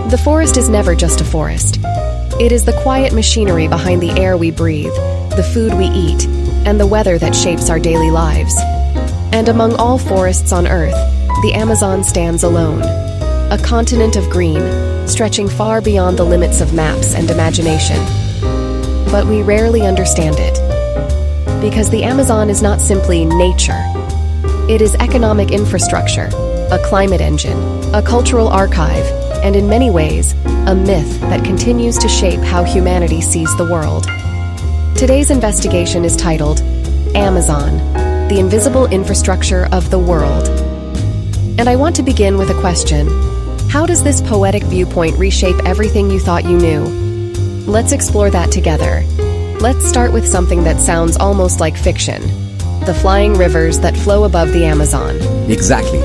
The forest is never just a forest. It is the quiet machinery behind the air we breathe, the food we eat, and the weather that shapes our daily lives. And among all forests on Earth, the Amazon stands alone. A continent of green, stretching far beyond the limits of maps and imagination. But we rarely understand it. Because the Amazon is not simply nature. It is economic infrastructure, a climate engine, a cultural archive, and in many ways, a myth that continues to shape how humanity sees the world. Today's investigation is titled Amazon, the Invisible Infrastructure of the World. And I want to begin with a question. How does this poetic viewpoint reshape everything you thought you knew? Let's explore that together. Let's start with something that sounds almost like fiction. The flying rivers that flow above the Amazon. Exactly.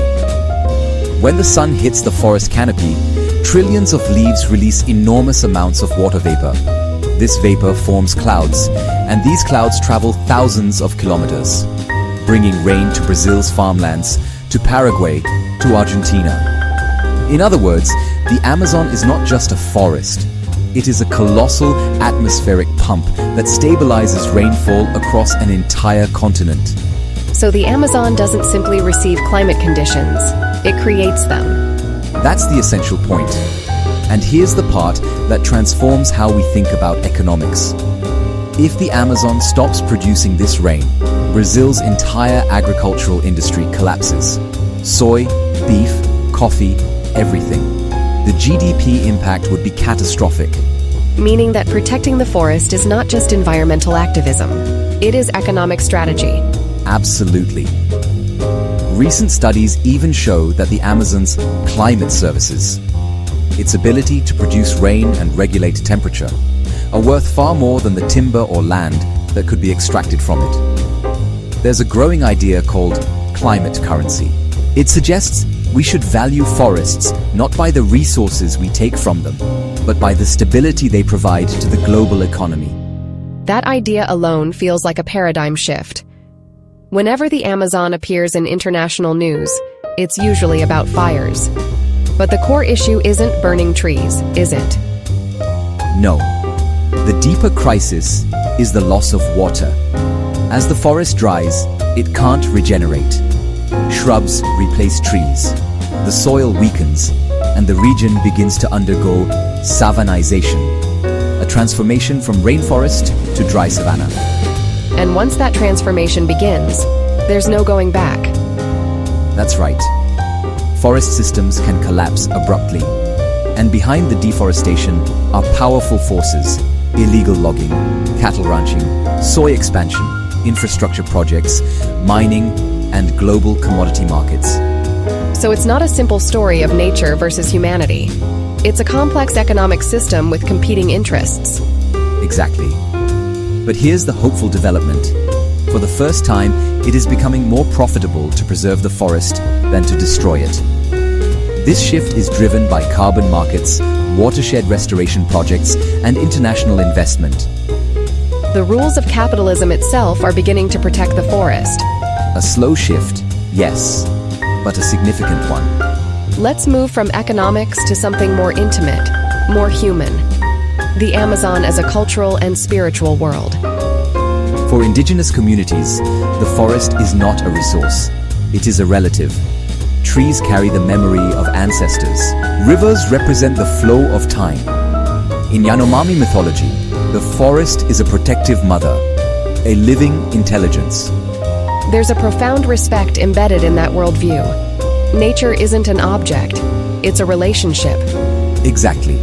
When the sun hits the forest canopy, trillions of leaves release enormous amounts of water vapor. This vapor forms clouds, and these clouds travel thousands of kilometers, bringing rain to Brazil's farmlands, to Paraguay, to Argentina. In other words, the Amazon is not just a forest. It is a colossal atmospheric pump that stabilizes rainfall across an entire continent. So the Amazon doesn't simply receive climate conditions, it creates them. That's the essential point. And here's the part that transforms how we think about economics. If the Amazon stops producing this rain, Brazil's entire agricultural industry collapses. Soy, beef, coffee, everything. The GDP impact would be catastrophic. Meaning that protecting the forest is not just environmental activism, it is economic strategy. Absolutely. Recent studies even show that the Amazon's climate services, its ability to produce rain and regulate temperature, are worth far more than the timber or land that could be extracted from it. There's a growing idea called climate currency. It suggests we should value forests not by the resources we take from them, but by the stability they provide to the global economy. That idea alone feels like a paradigm shift. Whenever the Amazon appears in international news, it's usually about fires. But the core issue isn't burning trees, is it? No. The deeper crisis is the loss of water. As the forest dries, it can't regenerate. Shrubs replace trees. The soil weakens, and the region begins to undergo savannization, a transformation from rainforest to dry savanna. And once that transformation begins, there's no going back. That's right. Forest systems can collapse abruptly. And behind the deforestation are powerful forces: illegal logging, cattle ranching, soy expansion, infrastructure projects, mining, and global commodity markets. So it's not a simple story of nature versus humanity. It's a complex economic system with competing interests. Exactly. But here's the hopeful development. For the first time, it is becoming more profitable to preserve the forest than to destroy it. This shift is driven by carbon markets, watershed restoration projects, and international investment. The rules of capitalism itself are beginning to protect the forest. A slow shift, yes, but a significant one. Let's move from economics to something more intimate, more human. The Amazon as a cultural and spiritual world. For indigenous communities, the forest is not a resource. It is a relative. Trees carry the memory of ancestors. Rivers represent the flow of time. In Yanomami mythology, the forest is a protective mother, a living intelligence. There's a profound respect embedded in that worldview. Nature isn't an object, it's a relationship. Exactly.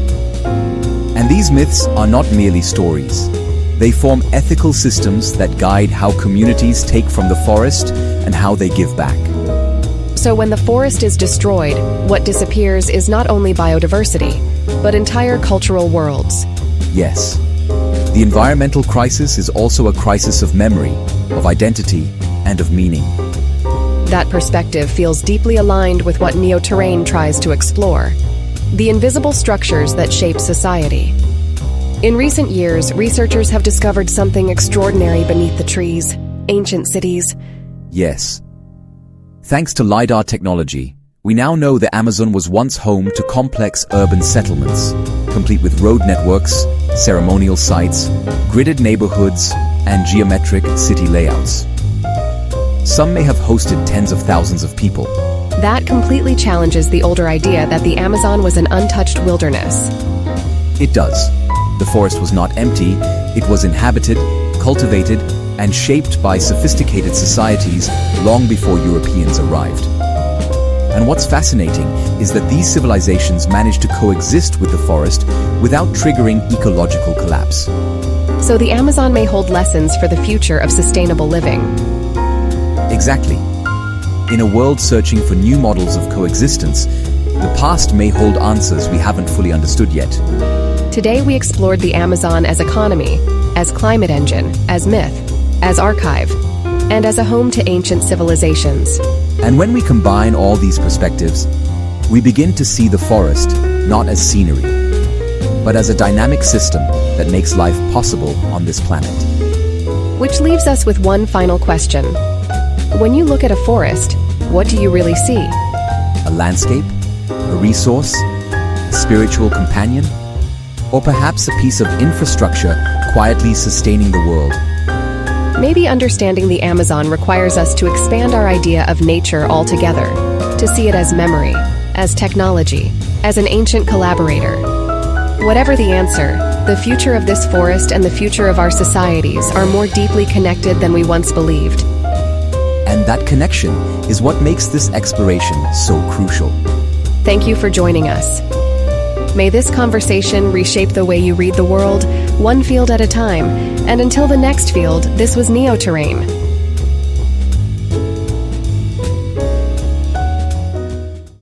And these myths are not merely stories. They form ethical systems that guide how communities take from the forest and how they give back. So when the forest is destroyed, what disappears is not only biodiversity, but entire cultural worlds. Yes. The environmental crisis is also a crisis of memory, of identity, and of meaning. That perspective feels deeply aligned with what NEOTERRAIN tries to explore: the invisible structures that shape society. In recent years, researchers have discovered something extraordinary beneath the trees: ancient cities. Yes. Thanks to LIDAR technology, We now know the Amazon was once home to complex urban settlements, complete with road networks, ceremonial sites, gridded neighborhoods, and geometric city layouts. Some may have hosted tens of thousands of people. That completely challenges the older idea that the Amazon was an untouched wilderness. It does. The forest was not empty, it was inhabited, cultivated, and shaped by sophisticated societies long before Europeans arrived. And what's fascinating is that these civilizations managed to coexist with the forest without triggering ecological collapse. So the Amazon may hold lessons for the future of sustainable living. Exactly. In a world searching for new models of coexistence, the past may hold answers we haven't fully understood yet. Today we explored the Amazon as economy, as climate engine, as myth, as archive, and as a home to ancient civilizations. And when we combine all these perspectives, we begin to see the forest not as scenery, but as a dynamic system that makes life possible on this planet. Which leaves us with one final question. When you look at a forest, what do you really see? A landscape? A resource? A spiritual companion? Or perhaps a piece of infrastructure quietly sustaining the world? Maybe understanding the Amazon requires us to expand our idea of nature altogether, to see it as memory, as technology, as an ancient collaborator. Whatever the answer, the future of this forest and the future of our societies are more deeply connected than we once believed. And that connection is what makes this exploration so crucial. Thank you for joining us. May this conversation reshape the way you read the world, one field at a time. And until the next field, this was NEOTERRAIN.